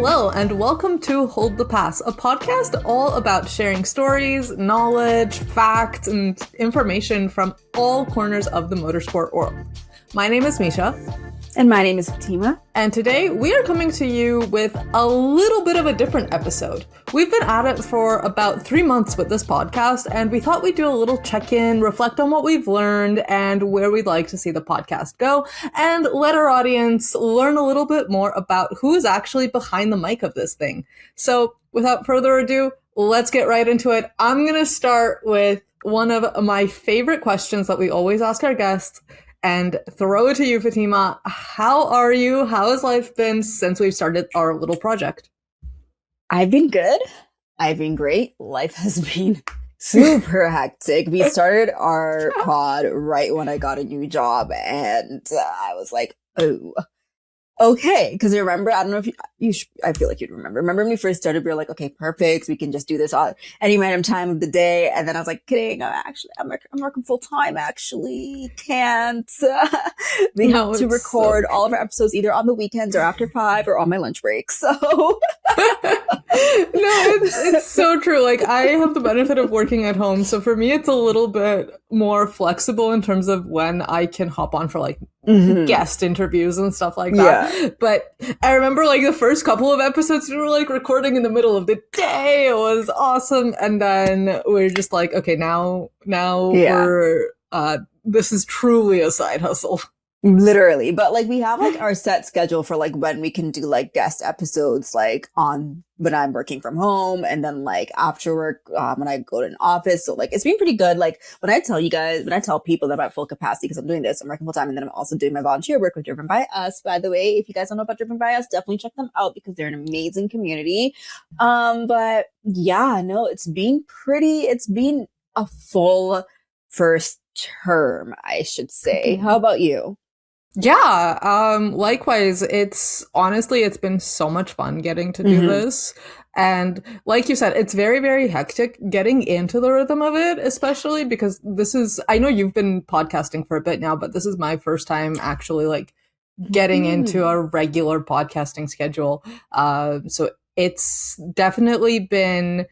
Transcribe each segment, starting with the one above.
Hello, and welcome to Hold the Pass, a podcast all about sharing stories, knowledge, facts, and information from all corners of the motorsport world. My name is Misha. And my name is Fatima. And today we are coming to you with a little bit of a different episode. We've been at it for about 3 months with this podcast, and we thought we'd do a little check-in, reflect on what we've learned and where we'd like to see the podcast go, and let our audience learn a little bit more about who is actually behind the mic of this thing. So without further ado, let's get right into it. I'm going to start with one of my favorite questions that we always ask our guests, and throw it to you, Fatima. How are you? How has life been since we've started our little project? I've been good. I've been great. Life has been super hectic. We started our pod right when I got a new job, and I was like, oh, okay. Because remember, I don't know if I feel like you'd remember. Remember when we first started, we were like, okay, perfect. We can just do this on any random time of the day. And then I was like, kidding. I'm working full time. Actually, can't. We have to record all of our episodes either on the weekends or after 5 or on my lunch break. So no, it's so true. Like, I have the benefit of working at home. So for me, it's a little bit more flexible in terms of when I can hop on for like guest interviews and stuff like that. Yeah. But I remember like the first couple of episodes we were like recording in the middle of the day. It was awesome. And then we're just like, okay, now we're this is truly a side hustle. Literally. But like we have like our set schedule for like when we can do like guest episodes, like on when I'm working from home, and then like after work when I go to an office. So like it's been pretty good. Like when I tell people that I'm at full capacity because I'm doing this, I'm working full time, and then I'm also doing my volunteer work with Driven by Us. By the way, if you guys don't know about Driven by Us, definitely check them out because they're an amazing community. But yeah, no, it's been a full first term, I should say. How about you? Yeah, likewise. It's been so much fun getting to do this. And like you said, it's very, very hectic getting into the rhythm of it, especially because I know you've been podcasting for a bit now, but this is my first time actually like getting into a regular podcasting schedule. So it's definitely been,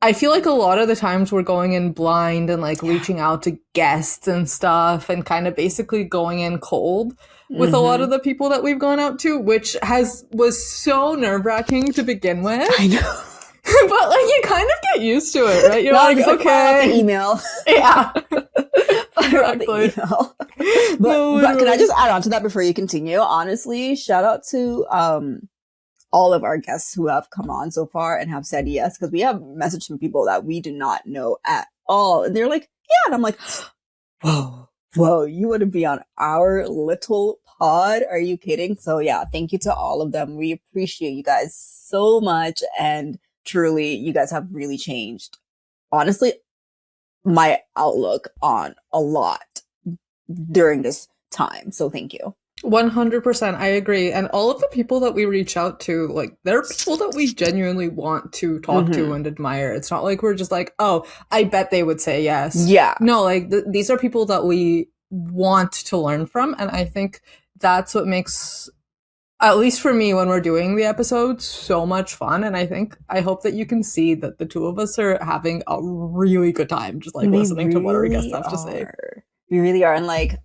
I feel like a lot of the times we're going in blind and like reaching out to guests and stuff and kind of basically going in cold with a lot of the people that we've gone out to, which was so nerve-wracking to begin with. I know. But like you kind of get used to it, right? You're like, okay. Fire out the email. Yeah. Fire out the email. But can I just add on to that before you continue? Honestly, shout out to all of our guests who have come on so far and have said yes, because we have messaged some people that we do not know at all. And they're like, yeah. And I'm like, whoa, you want to be on our little pod? Are you kidding? So yeah, thank you to all of them. We appreciate you guys so much. And truly, you guys have really changed, honestly, my outlook on a lot during this time. So thank you. 100%. I agree. And all of the people that we reach out to, like, they're people that we genuinely want to talk to and admire. It's not like we're just like, oh, I bet they would say yes. Yeah. No, like, these are people that we want to learn from. And I think that's what makes, at least for me, when we're doing the episodes, so much fun. And I hope that you can see that the two of us are having a really good time just like listening to what our guests have to say. We really are. And like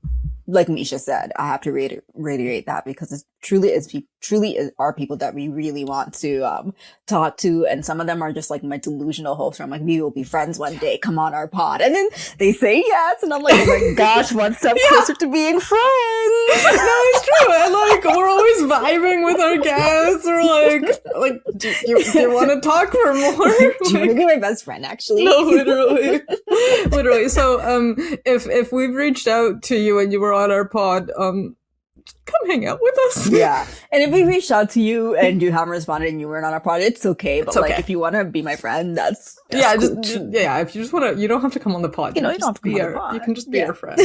Misha said, I have to reiterate that because it truly are people that we really want to talk to, and some of them are just like my delusional hopes. Where I'm like, we will be friends one day. Come on our pod, and then they say yes, and I'm like, oh my gosh, one step closer to being friends. No, it's true. And like we're always vibing with our guests. We're like, do you want to talk for more? Do you want to be my best friend? Actually, no, literally. So, if we've reached out to you and you were on our pod, come hang out with us. Yeah. And if we reached out to you and you haven't responded and you weren't on our pod, it's okay. But like, if you want to be my friend, that's yeah, cool if you just want to, you don't have to come on the pod. You don't have to come on the pod. You can just be our friend.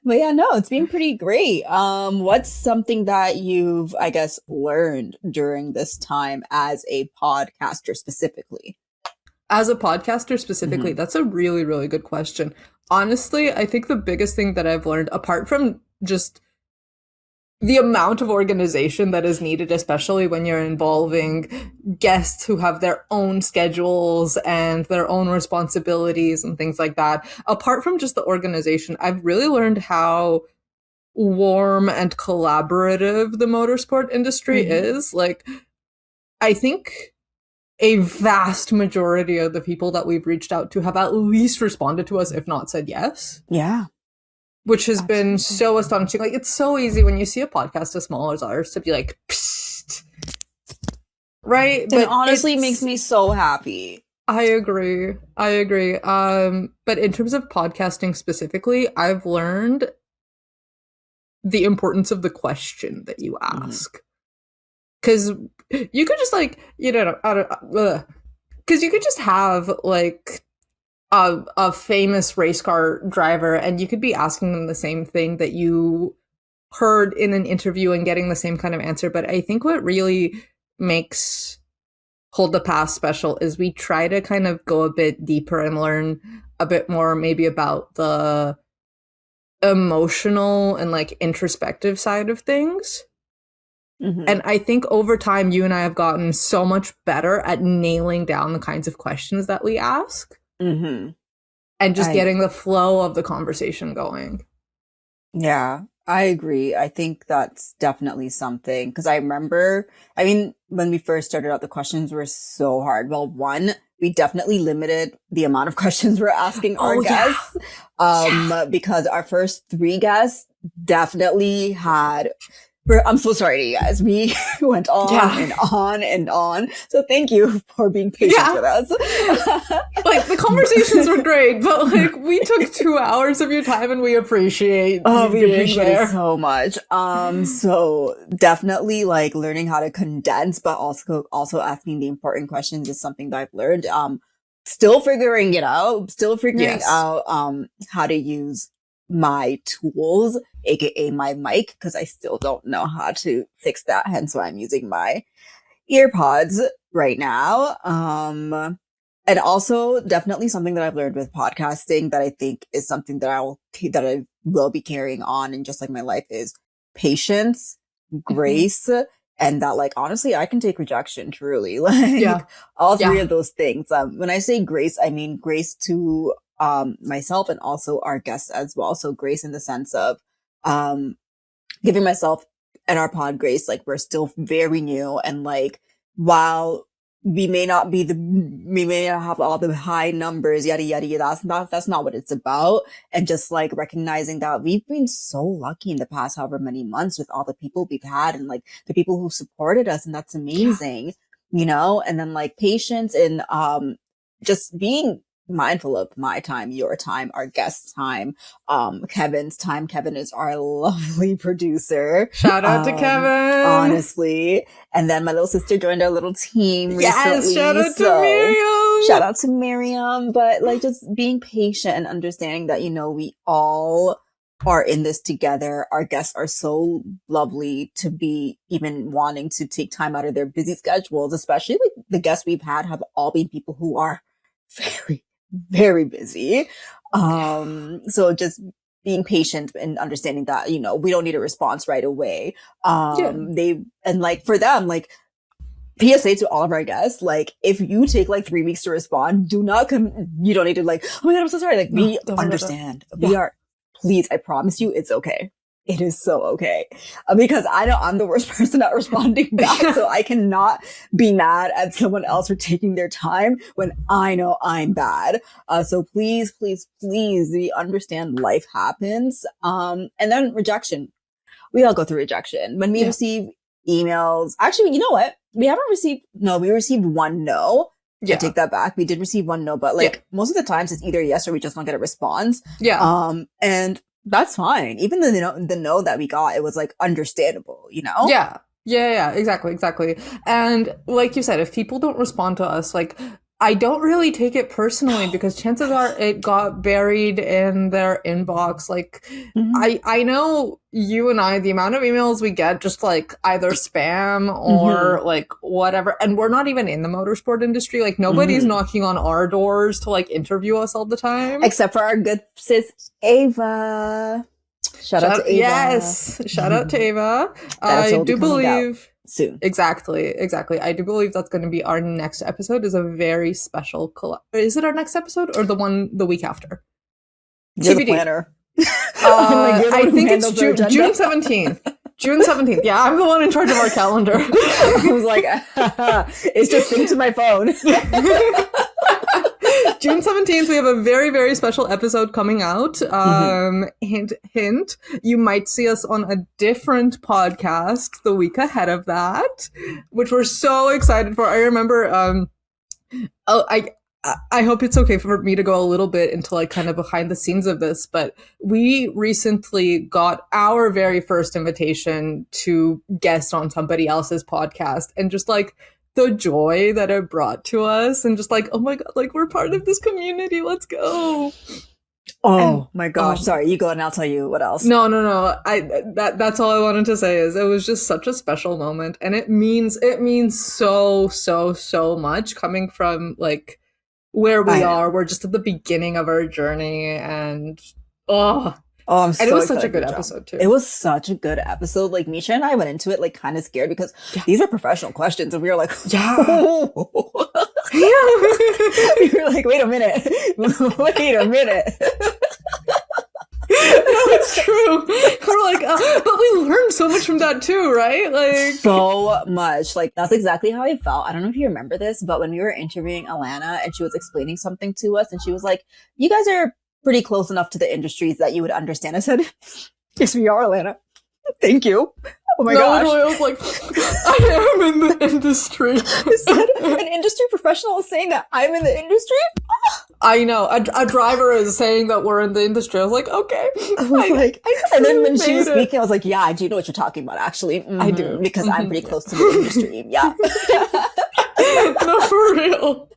But yeah, no, it's been pretty great. What's something that you've, I guess, learned during this time as a podcaster specifically? As a podcaster specifically, that's a really, really good question. Honestly, I think the biggest thing that I've learned, apart from just the amount of organization that is needed, especially when you're involving guests who have their own schedules and their own responsibilities and things like that. Apart from just the organization, I've really learned how warm and collaborative the motorsport industry is. Like, I think a vast majority of the people that we've reached out to have at least responded to us, if not said yes. Yeah. Which has been so astonishing. Like, it's so easy when you see a podcast as small as ours to be like, psst, right? But it honestly makes me so happy. I agree. But in terms of podcasting specifically, I've learned the importance of the question that you ask. Because you could just like, because you could just have like a famous race car driver and you could be asking them the same thing that you heard in an interview and getting the same kind of answer. But I think what really makes Hold the Past special is we try to kind of go a bit deeper and learn a bit more maybe about the emotional and like introspective side of things. And I think over time, you and I have gotten so much better at nailing down the kinds of questions that we ask. And just getting the flow of the conversation going. Yeah, I agree. I think that's definitely something. Because I remember, I mean, when we first started out, the questions were so hard. Well, one, we definitely limited the amount of questions we're asking our guests. Because our first 3 guests definitely had... I'm so sorry to you guys. We went on and on and on. So thank you for being patient with us. Like, the conversations were great, but like, we took 2 hours of your time and we appreciate it so much. So definitely like learning how to condense, but also asking the important questions is something that I've learned. Still figuring it out, how to use my tools, aka my mic, because I still don't know how to fix that. Hence why I'm using my earpods right now. And also definitely something that I've learned with podcasting that I think is something that I will be carrying on in just like my life is patience, grace, and that like honestly I can take rejection truly. Like all 3 of those things. When I say grace, I mean grace to myself and also our guests as well. So grace in the sense of giving myself and our pod grace. Like, we're still very new, and like while we may not have all the high numbers, yada yada, that's not what it's about. And just like recognizing that we've been so lucky in the past however many months with all the people we've had and like the people who supported us, and that's amazing, you know. And then like patience and just being mindful of my time, your time, our guest's time, Kevin's time. Kevin is our lovely producer. Shout out to Kevin. Honestly. And then my little sister joined our little team recently. Yes, shout out to Miriam. Shout out to Miriam. But like just being patient and understanding that, you know, we all are in this together. Our guests are so lovely to be even wanting to take time out of their busy schedules, especially like the guests we've had have all been people who are very, very busy. So just being patient and understanding that, you know, we don't need a response right away. And like for them, like PSA to all of our guests, like if you take like 3 weeks to respond, you don't need to like, oh my God, I'm so sorry. Like we understand. We are, please, I promise you it's okay. It is so okay. Because I know I'm the worst person at responding back. So I cannot be mad at someone else for taking their time when I know I'm bad. So please, please, please, we understand life happens. And then rejection. We all go through rejection. When we receive emails, actually, you know what? We received 1 no. I take that back. We did receive 1 no, but like most of the times it's either yes or we just don't get a response. And that's fine. Even the no that we got, it was like understandable, you know? Yeah, exactly. And like you said, if people don't respond to us, like I don't really take it personally because chances are it got buried in their inbox. Like I know you and I, the amount of emails we get just like either spam or like whatever. And we're not even in the motorsport industry. Like nobody's knocking on our doors to like interview us all the time. Except for our good sis, Ava. Shout out to Ava. Yes, shout out to Ava. I do believe soon. Exactly. I do believe that's going to be our next episode. Is a very special Is it our next episode or the week after? You're TBD. The planner. I think it's June 17th. June 17th. Yeah, I'm the one in charge of our calendar. I was like, it's just synced to my phone. June 17th, we have a very, very special episode coming out. Hint, hint. You might see us on a different podcast the week ahead of that, which we're so excited for. I remember, I hope it's okay for me to go a little bit into like kind of behind the scenes of this, but we recently got our very first invitation to guest on somebody else's podcast, and just like the joy that it brought to us, and just like, oh my God, like we're part of this community. Let's go. Oh my gosh. Sorry, you go and I'll tell you what else. No. That's all I wanted to say is it was just such a special moment. And it means so much coming from like where we are. We're just at the beginning of our journey, and I'm so and it was excited such a good episode too. It was such a good episode. Like Misha and I went into it like kind of scared because these are professional questions, and we were like, we were like, wait a minute. No, it's true. We're like, but we learned so much from that too, right? Like so much. Like that's exactly how I felt. I don't know if you remember this, but when we were interviewing Alana and she was explaining something to us, and she was like, "You guys are pretty close enough to the industries that you would understand." I said, "Yes, we are, Alana. Thank you." Oh my gosh. I was like, I am in the industry. Is that an industry professional is saying that I'm in the industry? I know. A driver is saying that we're in the industry. I was like, okay. And then when she was speaking, I was like, yeah, I do know what you're talking about, actually. I do. Because I'm pretty close to the industry. Yeah. No, for real.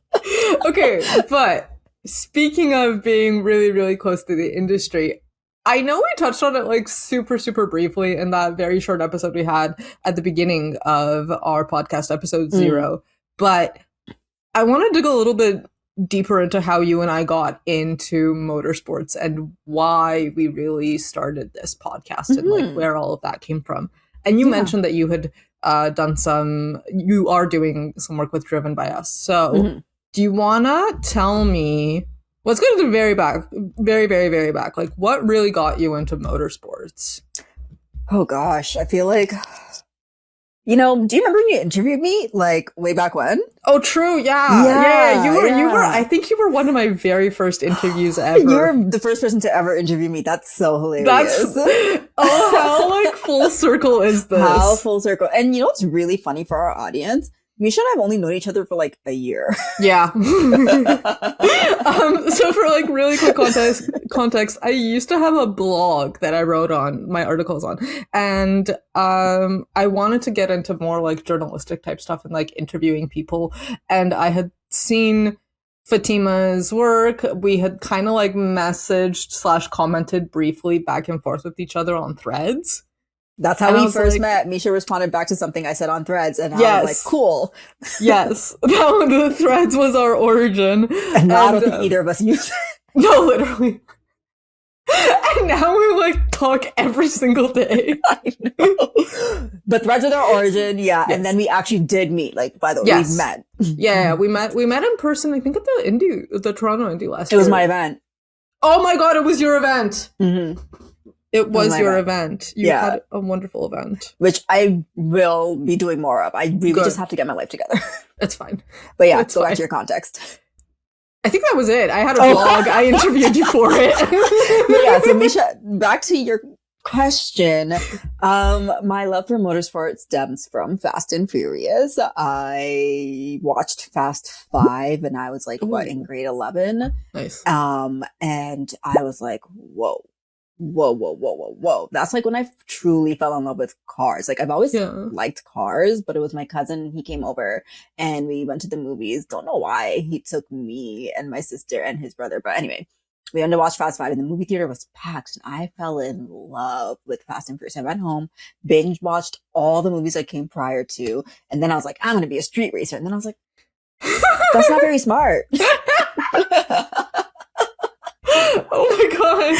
Okay, but speaking of being really, really close to the industry, I know we touched on it like super, super briefly in that very short episode we had at the beginning of our podcast, episode 0. But I want to dig a little bit deeper into how you and I got into motorsports and why we really started this podcast and like where all of that came from. And you mentioned that you had you are doing some work with Driven by Us. So do you want to tell me, let's go to the very back, very, very, very back. Like, what really got you into motorsports? Oh, gosh. I feel like, do you remember when you interviewed me, like, way back when? Oh, true. Yeah. You were, I think you were one of my very first interviews ever. You're the first person to ever interview me. That's so hilarious. How, like, full circle is this? How full circle. And you know what's really funny for our audience? Misha and I have only known each other for like a year. Yeah. So for like really quick context, I used to have a blog that I wrote on my articles on, and I wanted to get into more like journalistic type stuff and like interviewing people. And I had seen Fatima's work. We had kind of like messaged / commented briefly back and forth with each other on Threads. That's how we first met. Misha responded back to something I said on Threads, and I was like, cool. Yes. The Threads was our origin. And now I don't think either of us use it. No, literally. And now we like talk every single day. I know. But Threads are our origin, yeah. Yes. And then we actually did meet, like, by the way, we met. Yeah, we met in person, I think at the Toronto Indy last year. It was my event. Oh my God, it was your event. It was your event. You had a wonderful event. Which I will be doing more of. I really just have to get my life together. It's fine. But yeah, go back to your context. I think that was it. I had a blog. I interviewed you for it. Yeah, so Misha, back to your question. My love for motorsport stems from Fast and Furious. I watched Fast 5 and I was like, in grade 11? Nice. And I was like, whoa. That's like when I truly fell in love with cars. Like I've always liked cars, but it was my cousin. He came over and we went to the movies. Don't know why he took me and my sister and his brother. But anyway, we went to watch Fast 5 and the movie theater was packed. And I fell in love with Fast and Furious. I went home, binge watched all the movies I came prior to. And then I was like, I'm going to be a street racer. And then I was like, that's not very smart. Oh my god.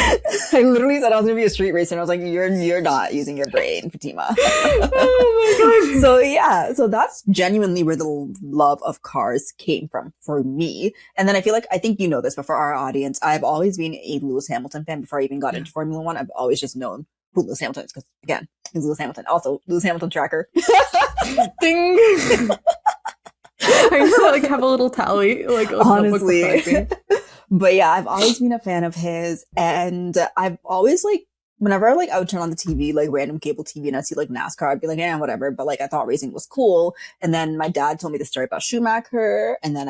I literally said I was going to be a street racer and I was like, you're not using your brain, Fatima. Oh my god. So yeah, so that's genuinely where the love of cars came from for me. And then I think you know this, but for our audience, I've always been a Lewis Hamilton fan before I even got into Formula One. I've always just known who Lewis Hamilton is because, again, he's Lewis Hamilton. Also, Lewis Hamilton tracker. Ding. I used to like have a little tally, like honestly. But yeah, I've always been a fan of his, and I've always like whenever like I would turn on the TV, like random cable TV, and I'd see like NASCAR, I'd be like, yeah, whatever. But like I thought racing was cool, and then my dad told me the story about Schumacher, and then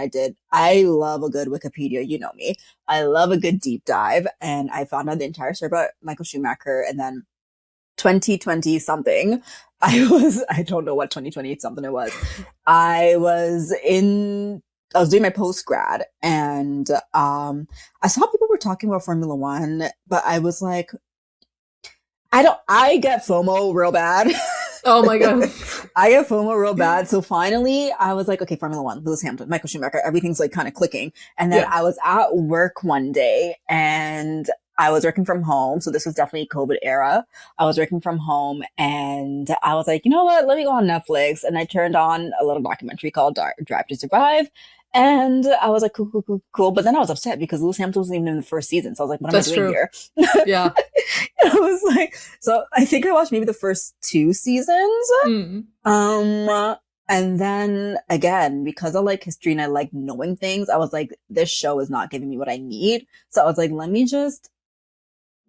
I love a good Wikipedia, you know me. I love a good deep dive, and I found out the entire story about Michael Schumacher, and then 2020 something. I don't know what 2020 something it was. I was doing my post grad and, I saw people were talking about Formula One, but I was like, I get FOMO real bad. Oh my god. I get FOMO real bad. So finally I was like, okay, Formula One, Lewis Hamilton, Michael Schumacher, everything's like kind of clicking. And then I was at work one day and I was working from home. So this was definitely COVID era. I was working from home and I was like, you know what? Let me go on Netflix. And I turned on a little documentary called Drive to Survive. And I was like, cool. But then I was upset because Lewis Hamilton wasn't even in the first season. So I was like, what am I doing here? Yeah. I was like, so I think I watched maybe the first 2 seasons. And then again, because I like history and I like knowing things, I was like, this show is not giving me what I need. So I was like, let me just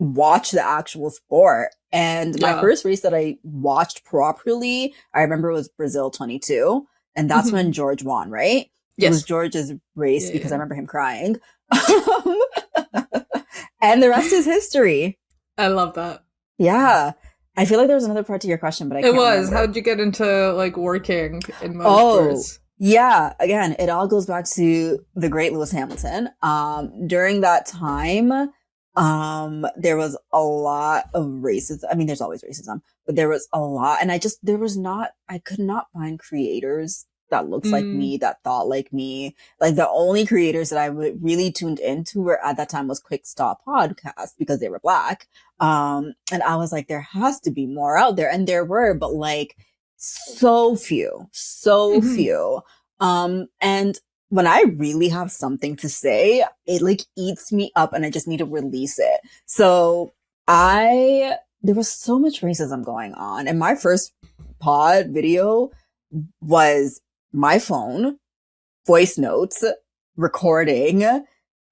watch the actual sport. And my first race that I watched properly, I remember it was Brazil 22. And that's when George won, right? Yes. It was George's race because I remember him crying. And the rest is history. I love that. Yeah. I feel like there was another part to your question, but I can't remember. How'd you get into like working in motorsports? Yeah. Again, it all goes back to the great Lewis Hamilton. During that time, there was a lot of racism. I mean, there's always racism, but there was a lot. And I could not find creators that looks like me, that thought like me. Like the only creators that I really tuned into were at that time was Quick Stop Podcast because they were Black. And I was like, there has to be more out there. And there were, but like so few. And when I really have something to say, it like eats me up and I just need to release it. So there was so much racism going on. And my first pod video was my phone, voice notes, recording.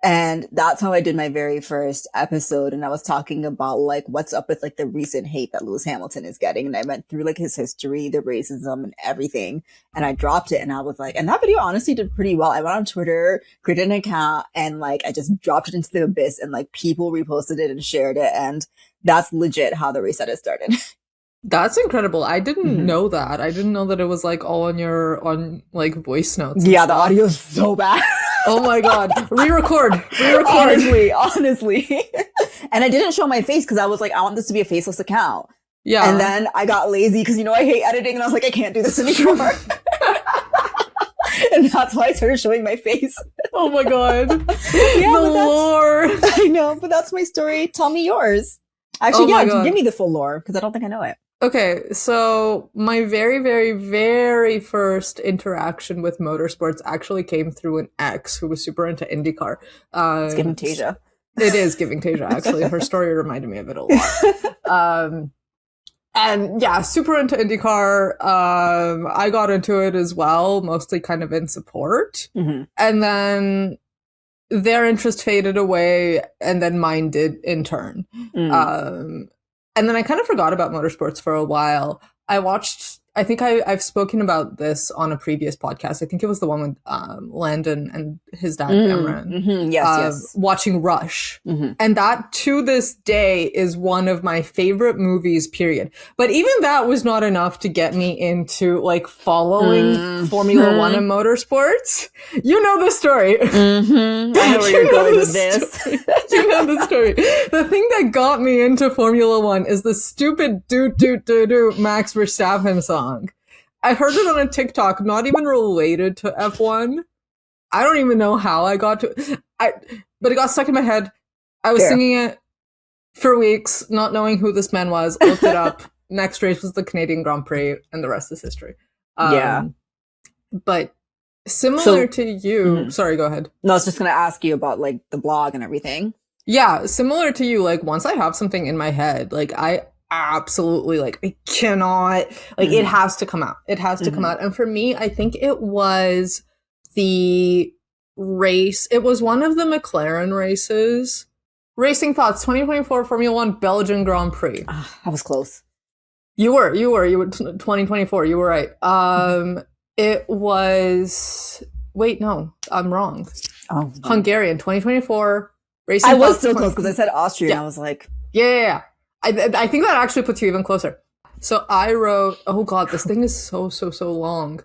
And that's how I did my very first episode. And I was talking about like what's up with like the recent hate that Lewis Hamilton is getting. And I went through like his history, the racism and everything. And I dropped it and I was like, and that video honestly did pretty well. I went on Twitter, created an account and like I just dropped it into the abyss and like people reposted it and shared it. And that's legit how the race edit started. That's incredible. I didn't know that. I didn't know that it was like all on like voice notes. Yeah, the audio is so bad. Oh my god. Re-record. Honestly. And I didn't show my face because I was like, I want this to be a faceless account. Yeah. And then I got lazy because, I hate editing. And I was like, I can't do this anymore. And that's why I started showing my face. Oh my god. Yeah, the lore. I know, but that's my story. Tell me yours. Actually, give me the full lore because I don't think I know it. Okay, so my very, very, very first interaction with motorsports actually came through an ex who was super into IndyCar. It's giving Tasia. It is giving Tasia, actually. Her story reminded me of it a lot. And yeah, super into IndyCar. I got into it as well, mostly kind of in support. And then their interest faded away, and then mine did in turn. And then I kind of forgot about motorsports for a while. I think I've spoken about this on a previous podcast. I think it was the one with Landon and his dad, Cameron. Yes. Watching Rush. And that, to this day, is one of my favorite movies, period. But even that was not enough to get me into, like, following Formula One and motorsports. You know the story. I know where you're going with this. You know the story. The thing that got me into Formula One is the stupid do Max Verstappen song. I heard it on a TikTok, not even related to F1. I don't even know how I got to it. But it got stuck in my head. I was Fair. singing it for weeks, not knowing who this man was. Looked it up. Next race was the Canadian Grand Prix, and the rest is history. Yeah. But similar So, to you, sorry, go ahead. no, I was just going to ask you about like the blog and everything. Yeah, similar to you, like once I have something in my head, like I absolutely like I cannot like it has to come out. It has to come out. And for me, I think it was the race. It was one of the McLaren races. Racing Thoughts 2024 Formula 1 Belgian Grand Prix. I was close. You were 2024. You were right. It was wait, no, I'm wrong. Oh, Hungarian 2024 Racing I was Thoughts still close because I said Austria and I was like, yeah. I think that actually puts you even closer. So I wrote, oh god, this thing is so long.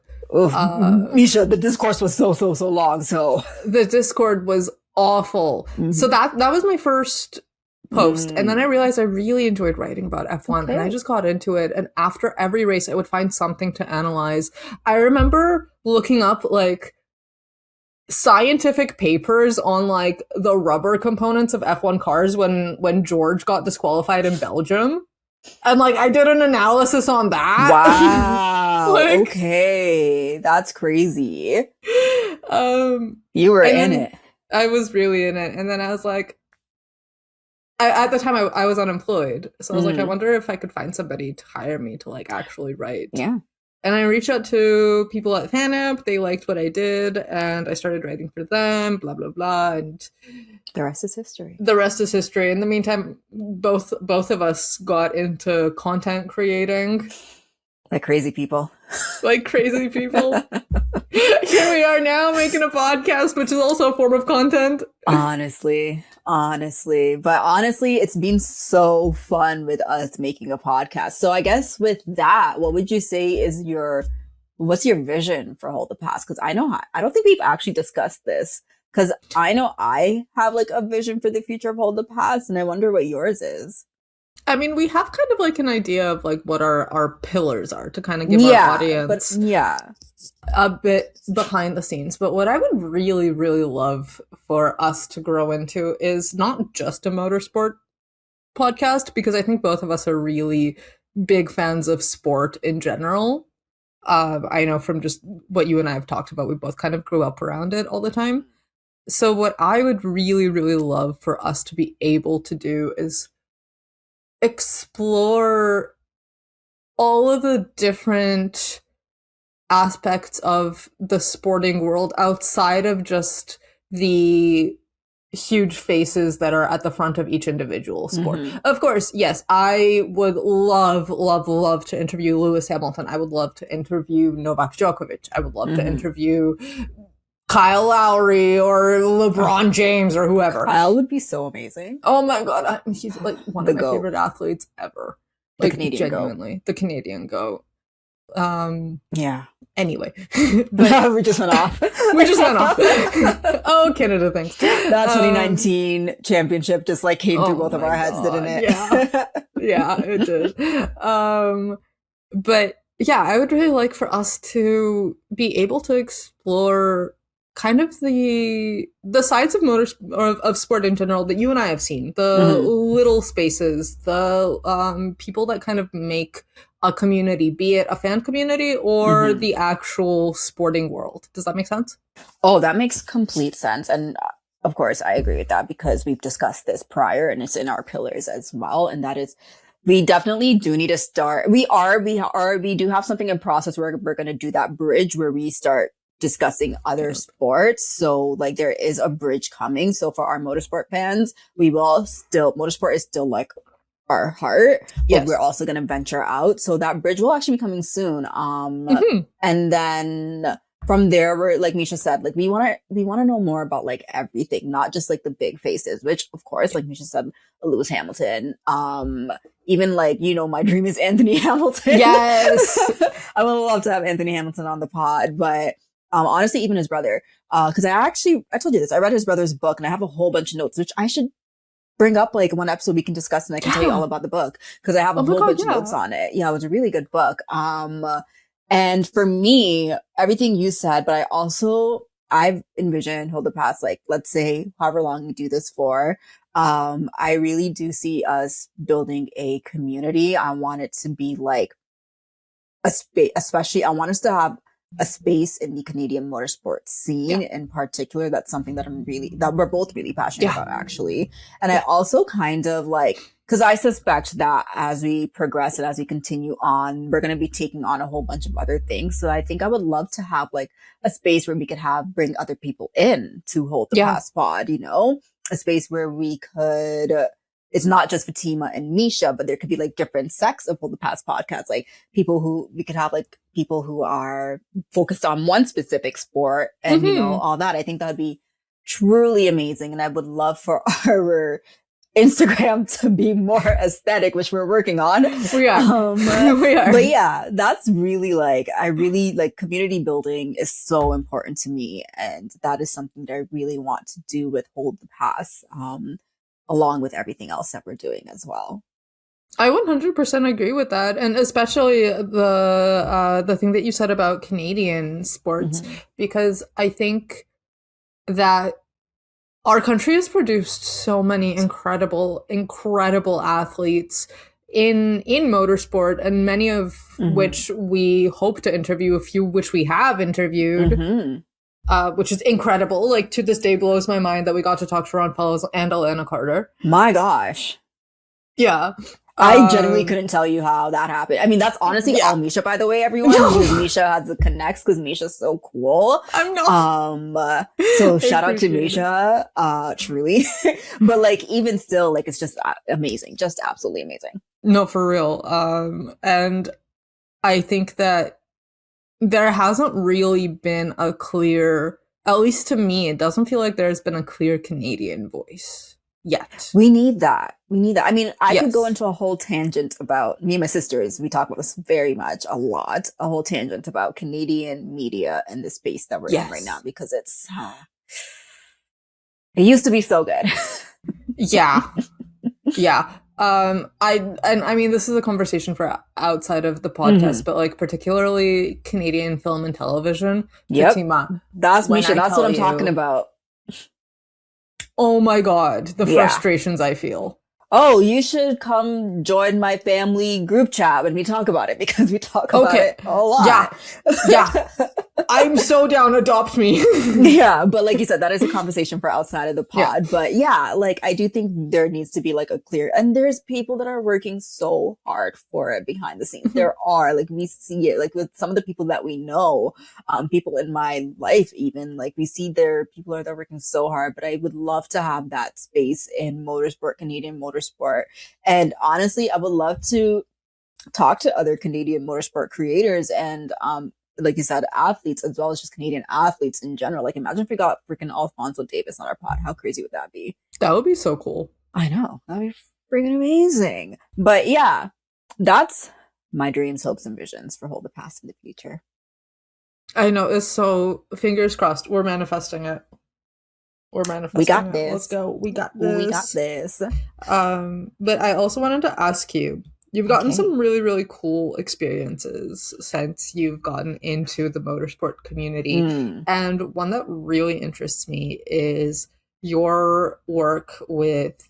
Misha, the discourse was so long. So the Discord was awful. So that was my first post. And then I realized I really enjoyed writing about F1 and I just got into it. And after every race, I would find something to analyze. I remember looking up like scientific papers on like the rubber components of F1 cars when George got disqualified in Belgium. And like I did an analysis on that. Wow. Like, okay. That's crazy. You were in it. I was really in it. And then I was like, at the time I was unemployed. So I was like, I wonder if I could find somebody to hire me to like actually write. Yeah. And I reached out to people at FanApp. They liked what I did, and I started writing for them, blah, blah, blah. And the rest is history. The rest is history. In the meantime, both of us got into content creating. Like crazy people. Like crazy people. Here we are now making a podcast, which is also a form of content. Honestly. But honestly, it's been so fun with us making a podcast. So I guess with that, what would you say is what's your vision for Hold the Pass? Because I don't think we've actually discussed this. Because I know I have like a vision for the future of Hold the Pass, and I wonder what yours is. I mean, we have kind of like an idea of like what our pillars are to kind of give our audience a bit behind the scenes. But what I would really, really love for us to grow into is not just a motorsport podcast, because I think both of us are really big fans of sport in general. I know from just what you and I have talked about, we both kind of grew up around it all the time. So what I would really, really love for us to be able to do is explore all of the different aspects of the sporting world outside of just the huge faces that are at the front of each individual sport. Of course, yes, I would love to interview Lewis Hamilton. I would love to interview Novak Djokovic. I would love to interview Kyle Lowry or LeBron James or whoever. Kyle would be so amazing. Oh my god, he's like one of my favorite athletes ever. Like genuinely, the Canadian GOAT. Yeah. Anyway, we just went off. Oh, Canada, thanks. That 2019 championship just like came through both of our heads, didn't it? Yeah, it did. But yeah, I would really like for us to be able to explore kind of the sides of of sport in general that you and I have seen, the little spaces, the people that kind of make a community, be it a fan community or the actual sporting world. Does that make sense? Oh, that makes complete sense. And of course, I agree with that because we've discussed this prior and it's in our pillars as well. And that is, we definitely do need to start. We do have something in process where we're going to do that bridge where we start discussing other sports. So like there is a bridge coming. So for our motorsport fans, motorsport is still like our heart, but we're also going to venture out. So that bridge will actually be coming soon. And then from there, we're like Misha said, like we want to know more about like everything, not just like the big faces, which of course, like Misha said, Lewis Hamilton, even like, my dream is Anthony Hamilton. Yes. I would love to have Anthony Hamilton on the pod, but honestly, even his brother, because I told you this, I read his brother's book and I have a whole bunch of notes, which I should bring up like one episode we can discuss and I can tell you all about the book because I have a whole bunch of notes on it. Yeah, it was a really good book. And for me, everything you said, but I've envisioned Hold the Pass, like let's say however long we do this for, I really do see us building a community. I want it to be like a space, especially I want us to have a space in the Canadian motorsport scene in particular. That's something that that we're both really passionate about, actually. And I also kind of like, because I suspect that as we progress and as we continue on, we're going to be taking on a whole bunch of other things. So I think I would love to have like a space where we could bring other people in to hold the past pod, you know, a space where we could, it's not just Fatima and Misha, but there could be like different sects of Hold the Past podcasts, like we could have like people who are focused on one specific sport and, you know, all that. I think that would be truly amazing. And I would love for our Instagram to be more aesthetic, which we're working on. We are. We are. But yeah, that's really like, I really like community building is so important to me. And that is something that I really want to do with Hold the Past. Along with everything else that we're doing as well. I 100% agree with that. And especially the thing that you said about Canadian sports, because I think that our country has produced so many incredible athletes in motorsport, and many of which we hope to interview, a few which we have interviewed. Which is incredible. Like, to this day blows my mind that we got to talk to Ron Fellows and Alana Carter. My gosh. Yeah. I genuinely couldn't tell you how that happened. I mean, that's honestly all Misha, by the way, everyone. Because Misha has the connects, because Misha's so cool. I'm not. So shout out to Misha, truly. But like, even still, like, it's just amazing. Just absolutely amazing. No, for real. And I think that there hasn't really been a clear, at least to me, it doesn't feel like there's been a clear Canadian voice yet. We need that. I mean, I could go into a whole tangent about me and my sisters. We talk about this very much a lot, a whole tangent about Canadian media and the space that we're in right now, because it used to be so good. Yeah. I mean, this is a conversation for outside of the podcast, but like particularly Canadian film and television. Fatima, that's Misha. That's what I'm talking about. Oh my God, the frustrations I feel. Oh, you should come join my family group chat when we talk about it, because we talk about it a lot. Yeah. I'm so down. Adopt me. Yeah. But like you said, that is a conversation for outside of the pod. Yeah. But yeah, like I do think there needs to be like a clear, and there's people that are working so hard for it behind the scenes. There are, like, we see it, like with some of the people that we know, people in my life, even like we see people are working so hard, but I would love to have that space in motorsport, Canadian motorsport. And honestly, I would love to talk to other Canadian motorsport creators and, like you said, athletes, as well as just Canadian athletes in general. Like, imagine if we got freaking Alfonso Davis on our pod. How crazy would that be? That would be so cool. I know. That would be freaking amazing. But yeah, that's my dreams, hopes, and visions for Hold the Past in the future. I know. It's so, fingers crossed. We're manifesting it. We got this. Let's go. We got this. But I also wanted to ask you, you've gotten some really, really cool experiences since you've gotten into the motorsport community. And one that really interests me is your work with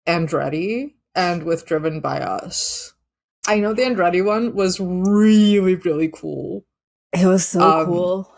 Andretti and with Driven by Us. I know the Andretti one was really, really cool. It was so cool.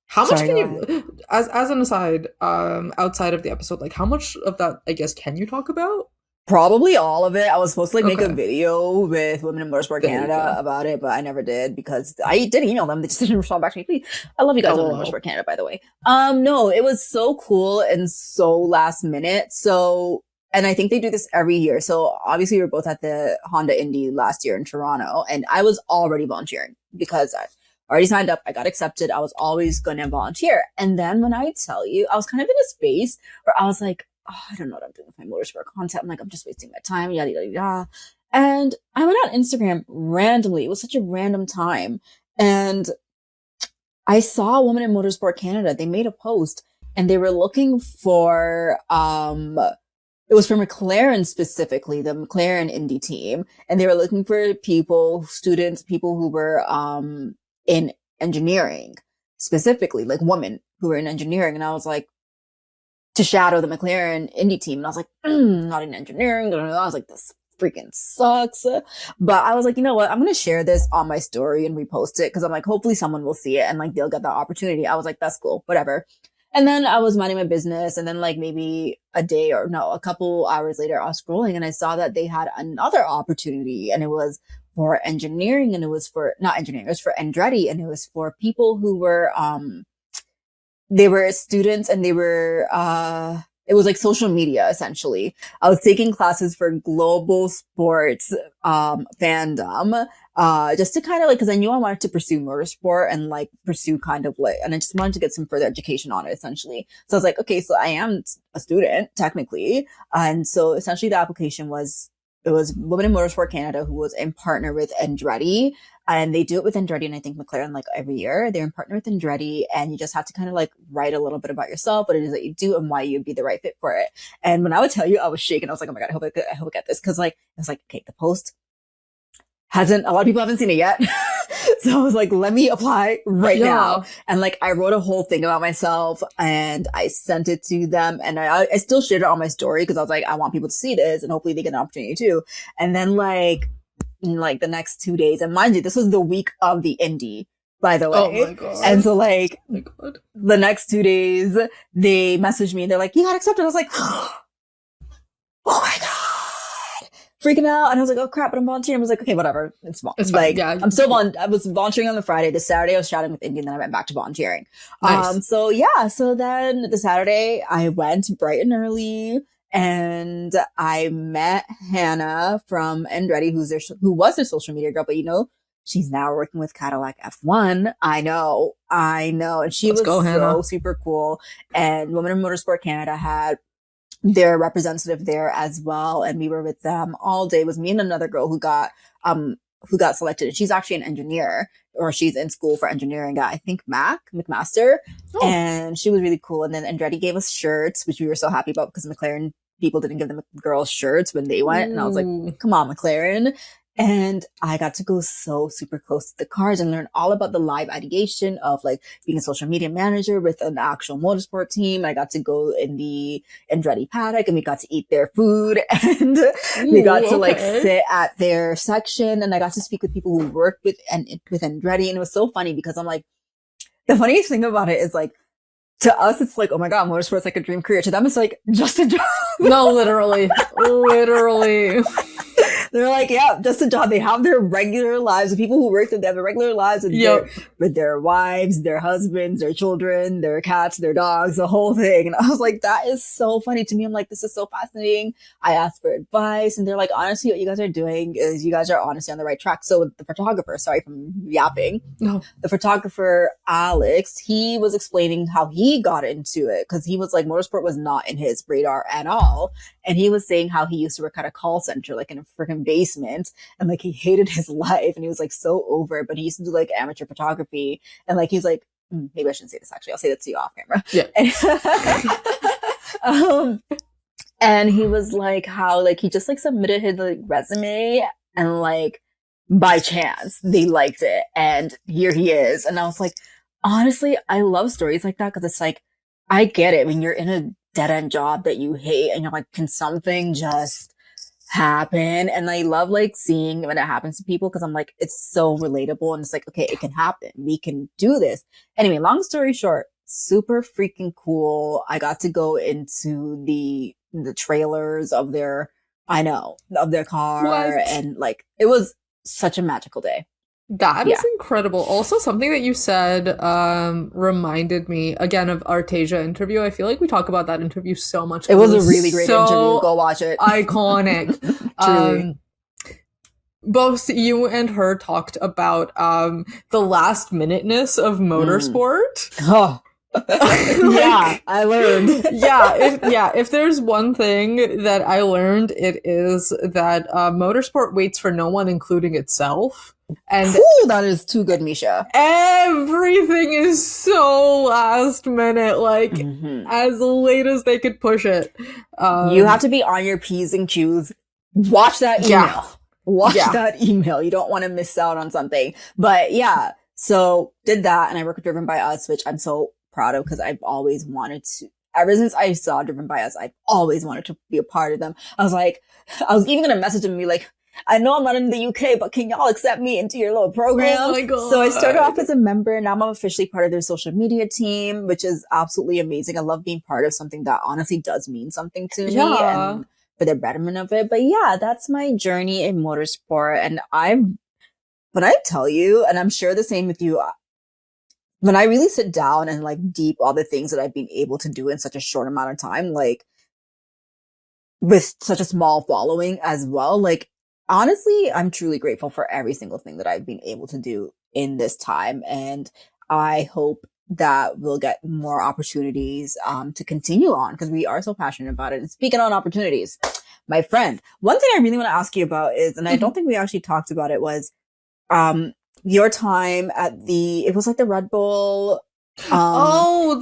How much can you, as an aside, outside of the episode, like how much of that, I guess, can you talk about? Probably all of it. I was supposed to like make a video with Women in Motorsport Canada about it, but I never did because I did email them. They just didn't respond back to me. Please, I love you guys, Women in Motorsport Canada, by the way. No, it was so cool and so last minute. So, and I think they do this every year. So obviously we were both at the Honda Indy last year in Toronto, and I was already volunteering because I already signed up. I got accepted. I was always going to volunteer. And then when I tell you, I was kind of in a space where I was like, oh, I don't know what I'm doing with my motorsport content. I'm like, I'm just wasting my time, yada, yada, yada. And I went on Instagram randomly. It was such a random time. And I saw a Woman in Motorsport Canada. They made a post and they were looking for, it was for McLaren specifically, the McLaren Indy team. And they were looking for students, people who were, in engineering, specifically like women who were in engineering. And I was like, to shadow the McLaren Indy team. And I was like, not in engineering. I was like, this freaking sucks. But I was like, you know what? I'm going to share this on my story and repost it. Cause I'm like, hopefully someone will see it and like they'll get that opportunity. I was like, that's cool, whatever. And then I was minding my business. And then like maybe a couple hours later, I was scrolling and I saw that they had another opportunity and it was for engineering and it was for, not engineering, it was for Andretti and it was for people who were, they were students and they were, it was like social media essentially. I was taking classes for global sports, fandom, just to kind of like, cause I knew I wanted to pursue motorsport and like pursue kind of like, and I just wanted to get some further education on it essentially. So I was like, okay, so I am a student technically. And so essentially the application was, it was Women in Motorsport Canada who was in partner with Andretti. And they do it with Andretti and I think McLaren like every year. They're in partner with Andretti and you just have to kind of like write a little bit about yourself, what it is that you do and why you'd be the right fit for it. And when I would tell you, I was shaking. I was like, oh my God, I hope I get this. Cause like, it's like, okay, the post a lot of people haven't seen it yet. So I was like, let me apply right now. And like, I wrote a whole thing about myself and I sent it to them and I still shared it on my story because I was like, I want people to see this and hopefully they get an opportunity too. And then like the next 2 days, and mind you, this was the week of the Indy, by the way. Oh my God. And so like, the next 2 days, they messaged me and they're like, you got accepted. I was like, oh my God. Freaking out. And I was like, oh crap, but I'm volunteering. I was like, okay, whatever. It's like, yeah. I'm still I was volunteering on the Friday. The Saturday I was chatting with Indy and then I went back to volunteering. Nice. So then the Saturday I went bright and early and I met Hannah from Andretti, who was their social media girl, but you know, she's now working with Cadillac F1. I know. And she was so super cool. And Women in Motorsport Canada had their representative there as well. And we were with them all day. It was me and another girl who got selected. And she's actually an engineer, or she's in school for engineering at, I think, McMaster. Oh. And she was really cool. And then Andretti gave us shirts, which we were so happy about because McLaren people didn't give the girls shirts when they went. And I was like, come on, McLaren. And I got to go so super close to the cars and learn all about the live ideation of like being a social media manager with an actual motorsport team. I got to go in the Andretti paddock and we got to eat their food and we got to like sit at their section and I got to speak with people who work with Andretti. And it was so funny because I'm like, the funniest thing about it is like, to us, it's like, oh my God, motorsport's like a dream career. To them, it's like just a job. No, literally. They're like, yeah, just a job. They have their regular lives. The people who work there, they have their regular lives with their wives, their husbands, their children, their cats, their dogs, the whole thing. And I was like, that is so funny to me. I'm like, this is so fascinating. I asked for advice and they're like, honestly, what you guys are doing is you guys are honestly on the right track. So the photographer, sorry if I'm yapping. No. The photographer, Alex, he was explaining how he got into it because he was like, motorsport was not in his radar at all. And he was saying how he used to work at a call center, like in a freaking basement, and like he hated his life and he was like so over it, but he used to do like amateur photography. And like, he's like, maybe I shouldn't say this actually. I'll say that to you off camera. Yeah. And he was like, how like he just like submitted his like resume and like by chance they liked it. And here he is. And I was like, honestly, I love stories like that because it's like, I get it when you're in a dead-end job that you hate and you're like, can something just happen? And I love like seeing when it happens to people because I'm like, it's so relatable and it's like, okay, it can happen. We can do this. Anyway, long story short, super freaking cool. I got to go into the trailers of their car. What? And like, it was such a magical day. That is incredible. Also, something that you said reminded me again of our Tasia interview. I feel like we talk about that interview so much. It was a really great interview. Go watch it. Iconic. Both you and her talked about the last minuteness of motorsport. Oh. Yeah, I learned. If there's one thing that I learned, it is that motorsport waits for no one, including itself. And that is too good, Misha. Everything is so last minute, like as late as they could push it. You have to be on your P's and Q's. Watch that email. Yeah. Watch that email. You don't want to miss out on something. But so did that, and I worked with Driven by Us, which I'm so proud of because I've always wanted to. ever since I saw Driven by Us, I've always wanted to be a part of them. I was even going to message them and be like, I know I'm not in the UK, but can y'all accept me into your little program? Oh my God. So I started off as a member, and now I'm officially part of their social media team, which is absolutely amazing. I love being part of something that honestly does mean something to me and for the betterment of it. But yeah, that's my journey in motorsport. And when I tell you, and I'm sure the same with you, when I really sit down and like deep all the things that I've been able to do in such a short amount of time, like with such a small following as well, like honestly, I'm truly grateful for every single thing that I've been able to do in this time. And I hope that we'll get more opportunities to continue on, because we are so passionate about it. And speaking on opportunities, my friend, one thing I really want to ask you about is, and I don't think we actually talked about it, was your time at it was like the Red Bull. The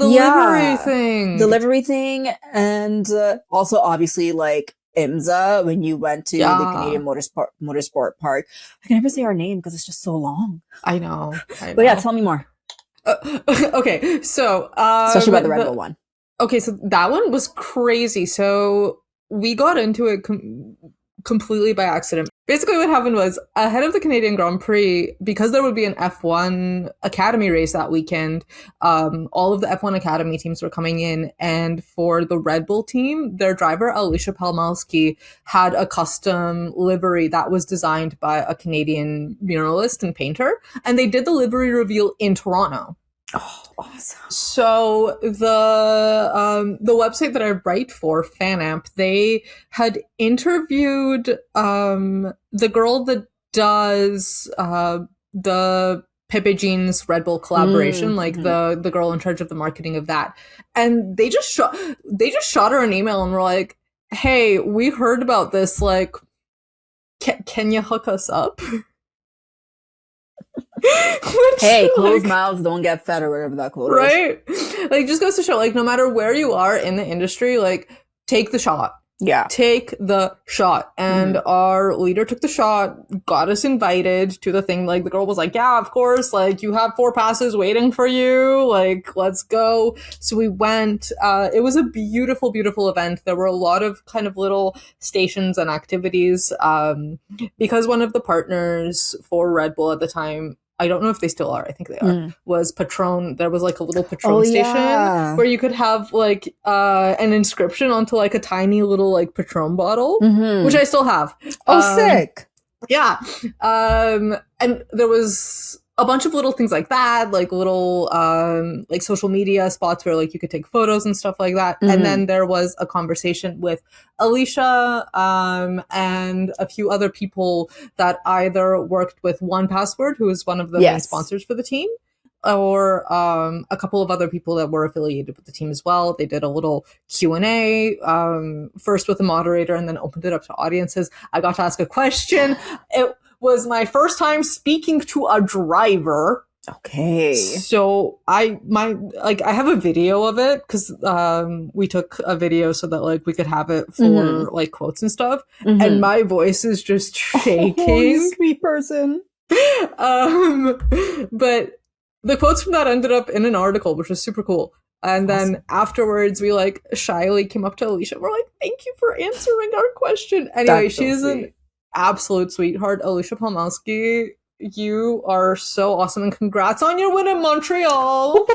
livery thing. And also obviously like IMSA, when you went to the Canadian Motorsport Park. I can never say our name because it's just so long. I know. But yeah, tell me more. Okay, so especially about the Red Bull one. Okay, so that one was crazy. So we got into it completely by accident. Basically what happened was, ahead of the Canadian Grand Prix, because there would be an F1 Academy race that weekend, all of the F1 Academy teams were coming in, and for the Red Bull team, their driver Alicia Palmalski had a custom livery that was designed by a Canadian muralist and painter, and they did the livery reveal in Toronto. Oh, awesome. So the website that I write for, FanAmp, they had interviewed the girl that does the Pepe Jeans Red Bull collaboration, like the girl in charge of the marketing of that. And they just shot her an email and were like, "Hey, we heard about this, like, can you hook us up?" Hey, closed mouths don't get fed, or whatever that quote is. Right? Like, just goes to show, like, no matter where you are in the industry, like, take the shot. Yeah. Take the shot. And our leader took the shot, got us invited to the thing. Like, the girl was like, yeah, of course. Like, you have 4 passes waiting for you. Like, let's go. So we went. It was a beautiful, beautiful event. There were a lot of kind of little stations and activities. Because one of the partners for Red Bull at the time, I don't know if they still are, I think they are, was Patron. There was like a little Patron station where you could have like an inscription onto like a tiny little like Patron bottle, which I still have. Oh, sick. Yeah. And there was a bunch of little things like that, like little like social media spots where like you could take photos and stuff like that. And then there was a conversation with Alicia and a few other people that either worked with 1Password, who is one of the main sponsors for the team, or a couple of other people that were affiliated with the team as well. They did a little Q&A, first with the moderator, and then opened it up to audiences. I got to ask a question. It was my first time speaking to a driver. Okay. So I have a video of it, because we took a video so that like we could have it for like quotes and stuff. And my voice is just shaking. Oh, you sweet person. But the quotes from that ended up in an article, which was super cool. And then afterwards, we like shyly came up to Alicia. We're like, "Thank you for answering our question." Anyway, she's an absolute sweetheart. Alicia Palmalski, you are so awesome, and congrats on your win in Montreal.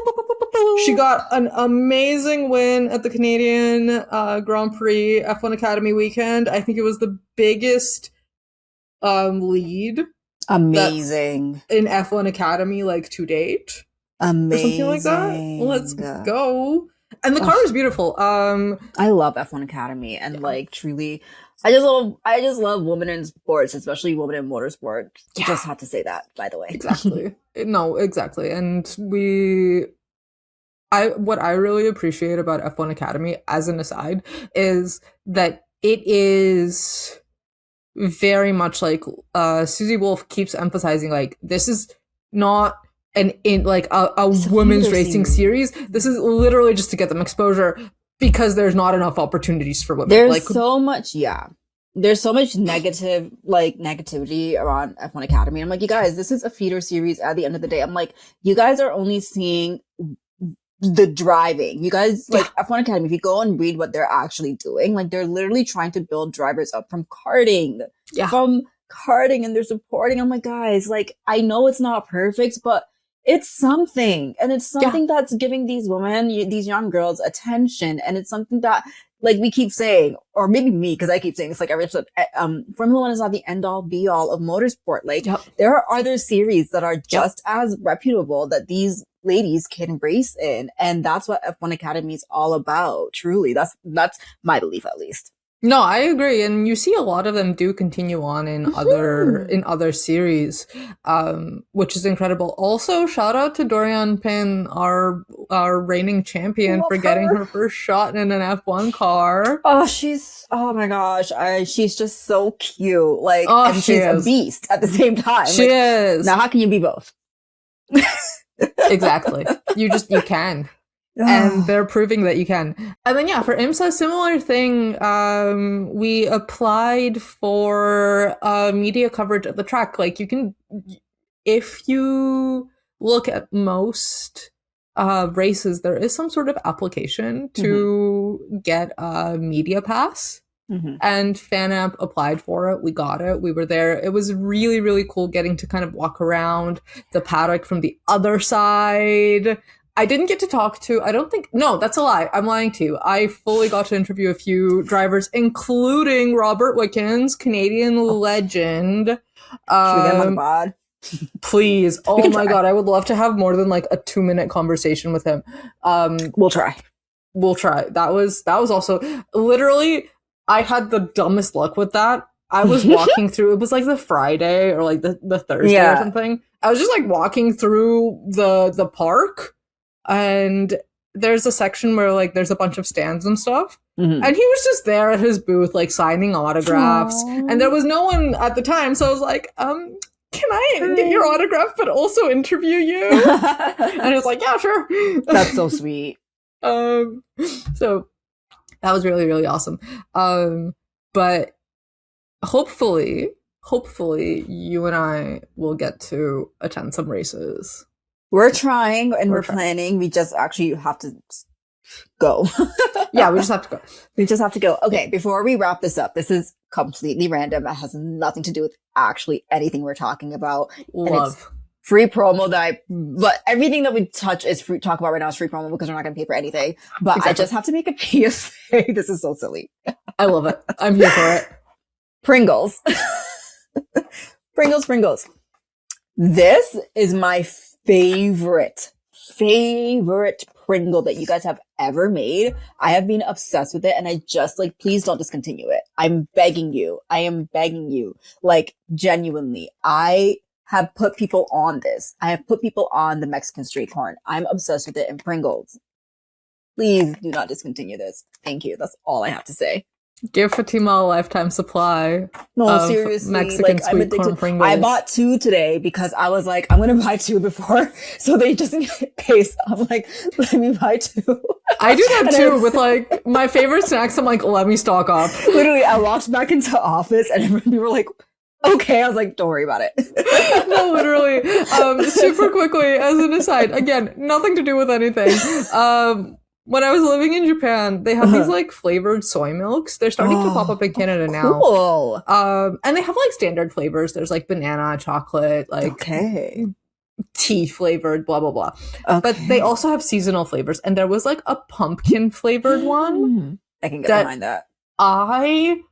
She got an amazing win at the Canadian Grand Prix F1 Academy weekend. I think it was the biggest lead. Amazing. In F1 Academy, like, to date. Amazing. Or something like that. Let's go. And the car is beautiful. I love F1 Academy, and like truly, I just love women in sports, especially women in motorsport. Yeah. Just had to say that, by the way. Exactly. No, exactly. And what I really appreciate about F1 Academy, as an aside, is that it is very much like Susie Wolf keeps emphasizing, like, this is not a women's racing series. This is literally just to get them exposure, because there's not enough opportunities for women. There's so much negativity around F1 Academy. I'm like, you guys, this is a feeder series at the end of the day. I'm like, you guys are only seeing the driving. You guys, like F1 Academy, if you go and read what they're actually doing, like they're literally trying to build drivers up from karting. And they're supporting. I'm like, guys, like, I know it's not perfect, but it's something. And it's something that's giving these women, these young girls attention. And it's something that, like we keep saying, or maybe me, because I keep saying this like every episode, Formula One is not the end all be all of motorsport. Like there are other series that are just as reputable that these ladies can race in. And that's what F1 Academy is all about. Truly. That's my belief, at least. No, I agree, and you see a lot of them do continue on in other series, which is incredible. Also, shout out to Dorian Pin, our reigning champion, for getting her first shot in an F1 car. Oh my gosh, she's just so cute, like, and she's a beast at the same time. She is. Now, how can you be both? Exactly. You can. And they're proving that you can. And then, for IMSA, similar thing. We applied for media coverage at the track. Like, you can, if you look at most races, there is some sort of application to get a media pass. And FanApp applied for it. We got it. We were there. It was really, really cool getting to kind of walk around the paddock from the other side. I didn't get to talk to, no, that's a lie. I'm lying to you. I fully got to interview a few drivers, including Robert Wickens, Canadian legend. Should we get him on the pod? Please. Oh my God. I would love to have more than like a 2-minute conversation with him. We'll try. That was also literally, I had the dumbest luck with that. I was walking through, it was like the Friday or like the Thursday or something. I was just like walking through the park. And there's a section where like there's a bunch of stands and stuff. And he was just there at his booth, like signing autographs. Aww. And there was no one at the time. So I was like, can I get your autograph, but also interview you? And he was like, yeah, sure. That's so sweet. So that was really, really awesome. But hopefully you and I will get to attend some races. We're trying and we're planning. We just actually have to go. We just have to go. We just have to go. Okay, before we wrap this up, this is completely random. It has nothing to do with actually anything we're talking about. Love. Free promo but everything that we talk about right now is free promo because we're not going to pay for anything. But exactly. I just have to make a PSA. This is so silly. I love it. I'm here for it. Pringles. Pringles. This is my favorite Pringle that you guys have ever made. I have been obsessed with it and I just like, please don't discontinue it. I'm begging you. I am begging you. Like, genuinely. I have put people on this. I have put people on the Mexican street corn. I'm obsessed with it and Pringles. Please do not discontinue this. Thank you. That's all I have to say. Give Fatima a lifetime supply. No, seriously. Mexican sweet corn Pringles. I bought 2 today because I was like, I'm going to buy 2 before. So they just in case. I'm like, let me buy 2. I do that too with like my favorite snacks. I'm like, let me stock up. Literally, I walked back into office and everybody were like, okay. I was like, don't worry about it. No, literally. Super quickly, as an aside, again, nothing to do with anything. When I was living in Japan, they have these like flavored soy milks. They're starting to pop up in Canada now. Cool. And they have like standard flavors. There's like banana, chocolate, like tea flavored, blah, blah, blah. Okay. But they also have seasonal flavors. And there was like a pumpkin flavored one. I can get behind that. I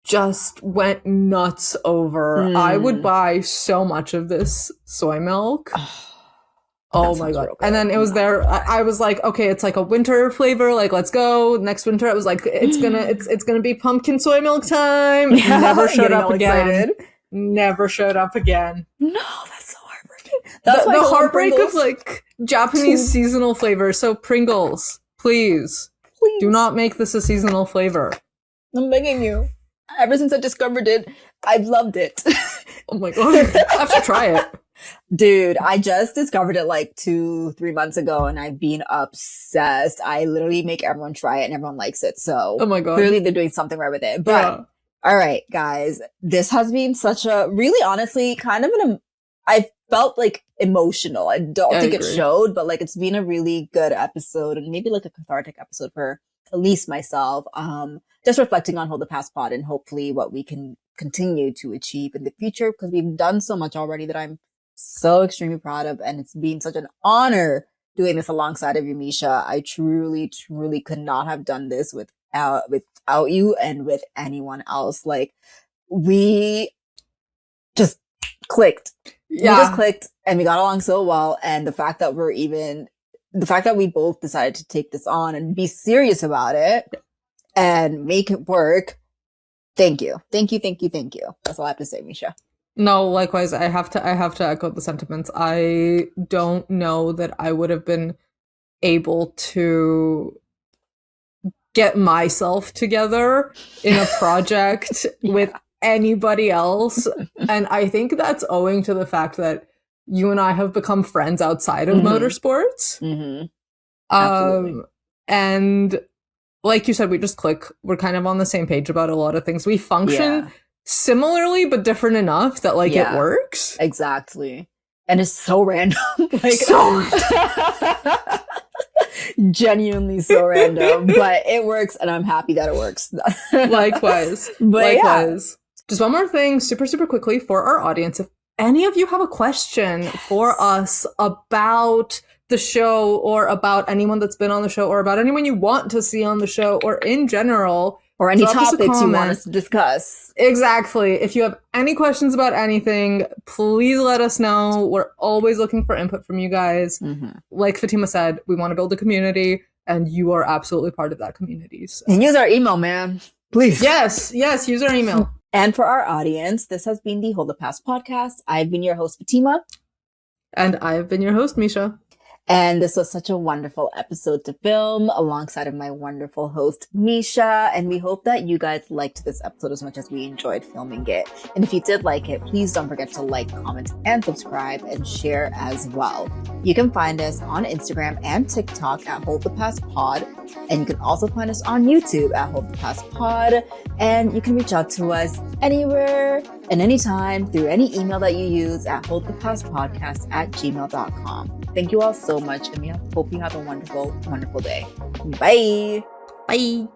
just went nuts over. I would buy so much of this soy milk. Oh my God. And then it was there. I was like, okay, it's like a winter flavor. Like, let's go. Next winter, I was like, it's gonna be pumpkin soy milk time. Yeah, never showed up again. Never showed up again. No, that's so heartbreaking. That's the heartbreak of like Japanese seasonal flavor. So Pringles, please do not make this a seasonal flavor. I'm begging you. Ever since I discovered it, I've loved it. Oh my God. I have to try it. Dude, I just discovered it like 2-3 months ago and I've been obsessed. I literally make everyone try it and everyone likes it. So oh my God. Clearly they're doing something right with it. But all right, guys, this has been such a really honestly kind of felt like emotional. I don't think it showed, but like it's been a really good episode and maybe like a cathartic episode for at least myself. Just reflecting on Hold the Past Pod and hopefully what we can continue to achieve in the future, because we've done so much already that I'm so extremely proud of, and it's been such an honor doing this alongside of you, Misha. I truly, truly could not have done this without you and with anyone else. Like, we just clicked. Yeah. We just clicked and we got along so well. And the fact that we both decided to take this on and be serious about it and make it work. Thank you. Thank you. Thank you. Thank you. That's all I have to say, Misha. No, likewise, I have to echo the sentiments. I don't know that I would have been able to get myself together in a project with anybody else. And I think that's owing to the fact that you and I have become friends outside of motorsports. Absolutely. And like you said, we just click. We're kind of on the same page about a lot of things. We function similarly, but different enough that like it works. Exactly. And it's so random. Like, so genuinely so random, but it works and I'm happy that it works. Likewise. Just one more thing, super, super quickly for our audience. If any of you have a question for us about the show or about anyone that's been on the show or about anyone you want to see on the show or in general, or any topics you want us to discuss. Exactly. If you have any questions about anything, please let us know. We're always looking for input from you guys. Like Fatima said, we want to build a community, and you are absolutely part of that community. So. And use our email, man. Please. Yes, use our email. And for our audience, this has been the Hold the Past podcast. I've been your host, Fatima. And I've been your host, Misha. And this was such a wonderful episode to film alongside of my wonderful host, Misha. And we hope that you guys liked this episode as much as we enjoyed filming it. And if you did like it, please don't forget to like, comment, and subscribe and share as well. You can find us on Instagram and TikTok at Hold the Past Pod. And you can also find us on YouTube at Hold the Past Pod. And you can reach out to us anywhere and anytime through any email that you use at holdthepastpodcast@gmail.com. Thank you all so much, and we hope you have a wonderful, wonderful day. Bye. Bye.